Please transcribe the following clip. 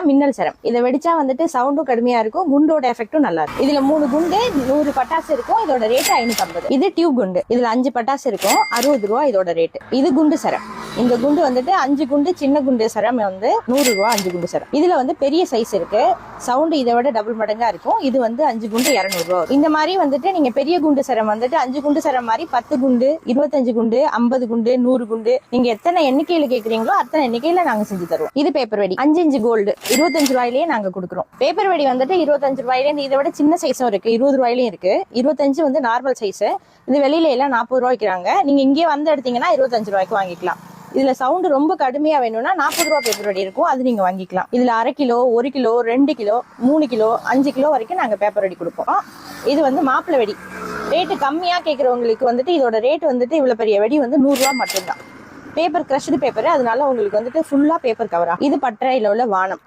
மின்னல் சரம். இதை வெடிச்சா வந்துட்டு சவுண்டும் கடுமையா இருக்கும், குண்டோட எஃபெக்டும் நல்லா இருக்கும். இதுல 3 குண்டு 100 பட்டாசு இருக்கும். இதோட ரேட் 550. இது டியூப் குண்டு. இதுல 5 பட்டாசு இருக்கும், 60 ரூபா இதோட ரேட். இது குண்டு சரம். இந்த குண்டு வந்துட்டு 5 குண்டு சின்ன குண்டு சரம் வந்து 100 ரூபா 5 குண்டு சரம். இதுல வந்து பெரிய சைஸ் இருக்கு, சவுண்ட் இதை விட டபுள் மடங்கா இருக்கும். இது வந்து 5 குண்டு 200 ரூபா. இந்த மாதிரி வந்துட்டு நீங்க பெரிய குண்டு சரம் வந்துட்டு 5 குண்டு சரம் மாதிரி 10 குண்டு 25 குண்டு 50 குண்டு 100 குண்டு நீங்க எத்தனை எண்ணிக்கையில கேக்குறீங்களோ அத்தனை எண்ணிக்கையில நாங்க செஞ்சு தருவோம். இது பேப்பர் வெடி 5 இன்ச் கோல்டு 25 ரூபாயிலேயே நாங்க கொடுக்குறோம். பேப்பர் வெடி வந்துட்டு 25 ரூபாயிலேருந்து இதை விட சின்ன சைஸும் இருக்கு, 20 ரூபாயிலும் இருக்கு. 25 வந்து நார்மல் சைஸ். இது வெளியில எல்லாம் 40 ரூபாய் விற்கிறாங்க. நீங்க இங்கே வந்து எடுத்தீங்கன்னா 25 ரூபாய்க்கு வாங்கிக்கலாம். இதுல சவுண்ட் ரொம்ப கடுமையா வேணும்னா 40 ரூபா பேப்பர் வெடி இருக்கும், அது நீங்க வாங்கிக்கலாம். இதுல 1/2 kilo 1 kilo 2 kilo 3 kilo 5 kilo வரைக்கும் நாங்க பேப்பர் வெடி கொடுப்போம். இது வந்து மாப்பிள்ளை வெடி. ரேட்டு கம்மியா கேட்கறவங்களுக்கு வந்துட்டு இதோட ரேட் வந்துட்டு இவ்வளவு பெரிய வெடி வந்து 100 ரூபா மட்டும்தான். பேப்பர் கிரஷ்டு பேப்பர், அதனால உங்களுக்கு வந்துட்டு ஃபுல்லா பேப்பர் கவர் ஆகும். இது பட்டறையில உள்ள வானம்.